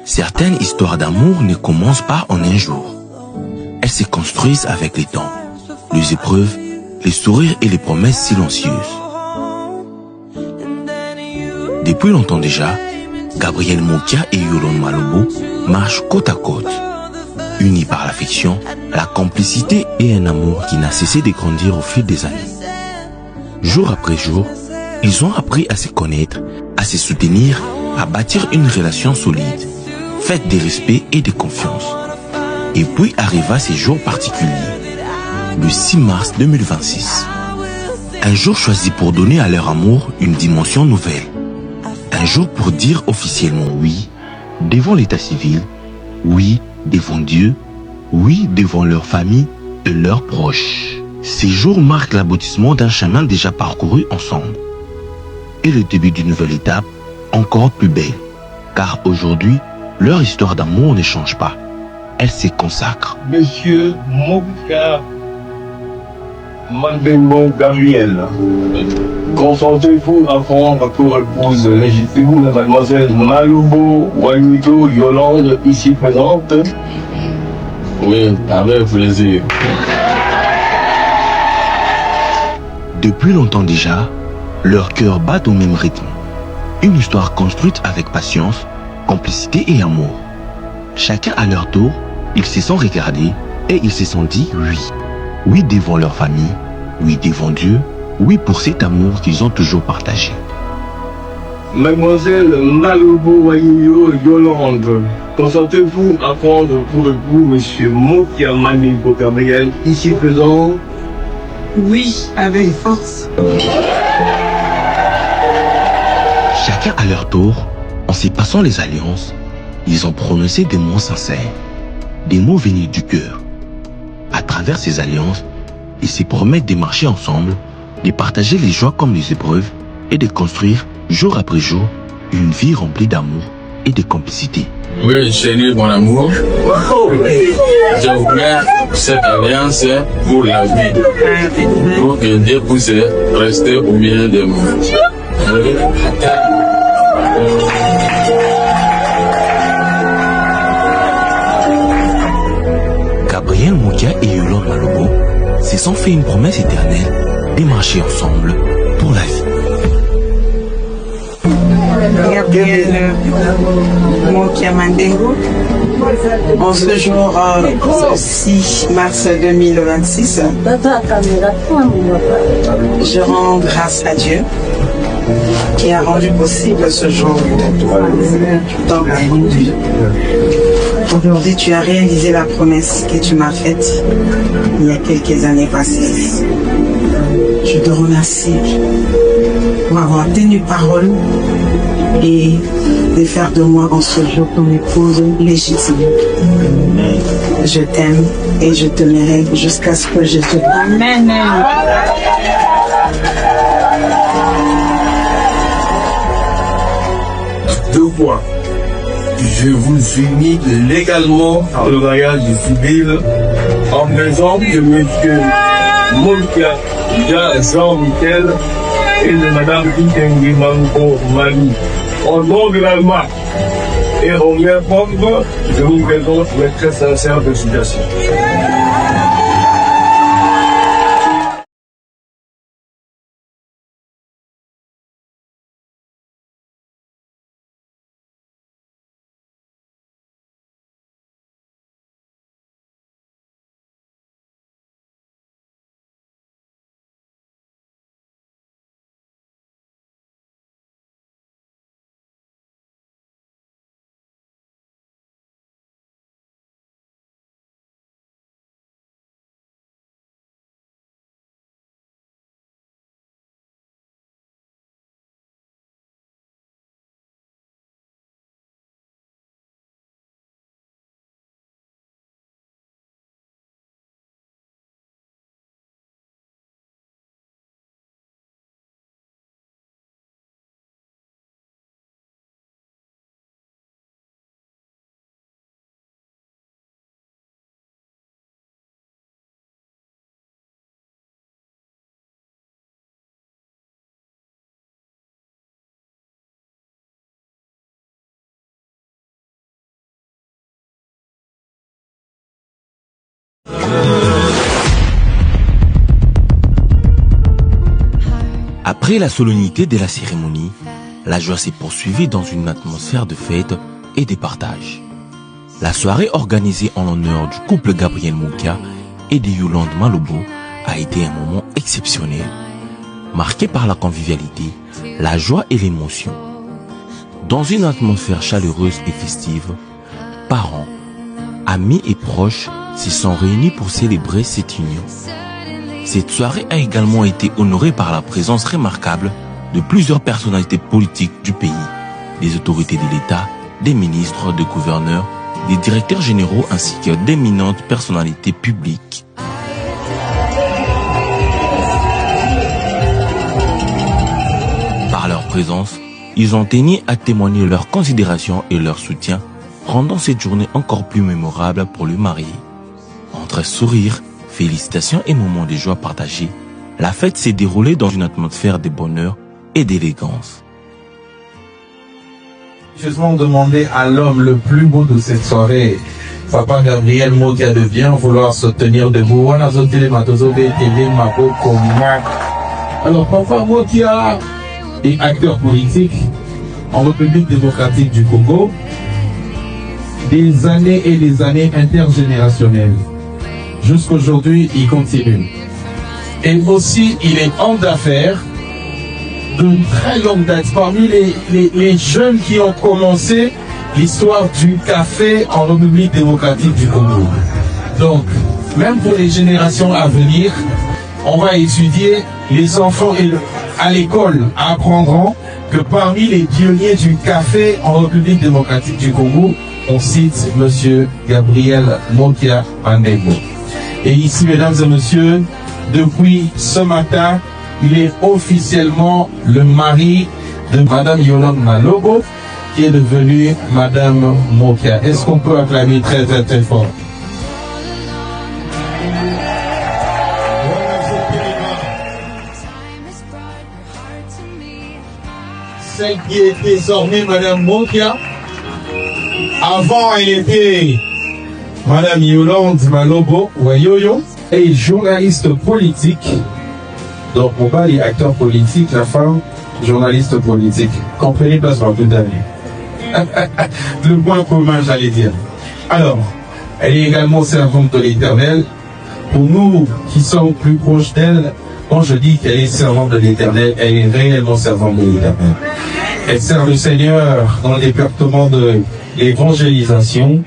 Certaines histoires d'amour ne commencent pas en un jour. Elles se construisent avec le temps, les épreuves, les sourires et les promesses silencieuses. Depuis longtemps déjà, Gabriel Mokia et Yolande Malobo marchent côte à côte, unis par l'affection, la complicité et un amour qui n'a cessé de grandir au fil des années. Jour après jour, ils ont appris à se connaître, à se soutenir, à bâtir une relation solide, faite de respect et de confiance. Et puis arriva ce jour particulier, le 6 mars 2026. Un jour choisi pour donner à leur amour une dimension nouvelle. Un jour pour dire officiellement oui, devant l'état civil, oui, devant Dieu, oui, devant leur famille et leurs proches. Ces jours marquent l'aboutissement d'un chemin déjà parcouru ensemble. Et le début d'une nouvelle étape encore plus belle. Car aujourd'hui, leur histoire d'amour ne change pas. Elle se consacre. Monsieur Mokia Mandengo Gabriel, consentez-vous à prendre pour épouse légitime la mademoiselle Malobo Wanyuto Yolande, ici présente? Oui, avec plaisir. Depuis longtemps déjà, leur cœur bat au même rythme. Une histoire construite avec patience, complicité et amour. Chacun à leur tour, ils se sont regardés et ils se sont dit oui. Oui devant leur famille, oui devant Dieu, oui pour cet amour qu'ils ont toujours partagé. Mademoiselle Malobo Wanyuto Yolande, consentez-vous à prendre pour époux Monsieur Mokia Mandengo Gabriel, ici présent? Oui, avec force. Chacun à leur tour, en se passant les alliances, ils ont prononcé des mots sincères, des mots venus du cœur. À travers ces alliances, ils se promettent de marcher ensemble, de partager les joies comme les épreuves et de construire, jour après jour, une vie remplie d'amour et de complicité. Oui, chérie, mon amour, je voudrais cette alliance pour la vie, pour que Dieu puisse rester au milieu de nous. Gabriel Mokia et Yolande Malobo se sont fait une promesse éternelle de marcher ensemble pour la vie. Gabriel Mokia Mandengo, en ce jour 6 mars 2026, je rends grâce à Dieu qui a rendu possible ce jour tant attendu. Aujourd'hui, tu as réalisé la promesse que tu m'as faite il y a quelques années passées. Je te remercie pour avoir tenu parole et de faire de moi en ce jour ton épouse légitime. Je t'aime et je te mérite jusqu'à ce que je te prenne. Amen. Deux fois, je vous unis légalement par le mariage civil en présence de monsieur Mokia Jean-Michel et de madame Itengi Mango Mali. Au nom de la marque et en lien propre, je vous présente mes très sincères félicitations. Après la solennité de la cérémonie, la joie s'est poursuivie dans une atmosphère de fête et de partage. La soirée organisée en l'honneur du couple Gabriel Moukia et de Yolande Malobo a été un moment exceptionnel, marqué par la convivialité, la joie et l'émotion. Dans une atmosphère chaleureuse et festive, parents, amis et proches se sont réunis pour célébrer cette union. Cette soirée a également été honorée par la présence remarquable de plusieurs personnalités politiques du pays, des autorités de l'État, des ministres, des gouverneurs, des directeurs généraux ainsi que d'éminentes personnalités publiques. Par leur présence, ils ont tenu à témoigner leur considération et leur soutien, rendant cette journée encore plus mémorable pour le marié. Entre sourires, félicitations et moments de joie partagés, la fête s'est déroulée dans une atmosphère de bonheur et d'élégance. Je vais demander à l'homme le plus beau de cette soirée, Papa Gabriel Moukia, de bien vouloir se tenir debout. Alors, Papa Moukia est acteur politique en République démocratique du Congo, des années et des années intergénérationnelles. Jusqu'aujourd'hui, il continue. Et aussi, il est homme d'affaires de très longue date. Parmi les jeunes qui ont commencé l'histoire du café en République démocratique du Congo. Donc, même pour les générations à venir, on va étudier, les enfants à l'école apprendront que parmi les pionniers du café en République démocratique du Congo, on cite Monsieur Gabriel Moukia Pandego. Et ici, mesdames et messieurs, depuis ce matin, il est officiellement le mari de Madame Yolande Malobo, qui est devenue Madame Moukia. Est-ce qu'on peut acclamer très très très fort? Celle qui est désormais Madame Moukia, avant elle était Madame Yolande Malobo, Wayoyo, et journaliste politique. Donc mon père est acteur politique, la femme journaliste politique. Comprenez pas sur toute d'année. Le point commun, j'allais dire. Alors, elle est également servante de l'Éternel. Pour nous qui sommes plus proches d'elle, quand je dis qu'elle est servante de l'Éternel, elle est réellement servante de l'Éternel. Elle sert le Seigneur dans le département de l'évangélisation.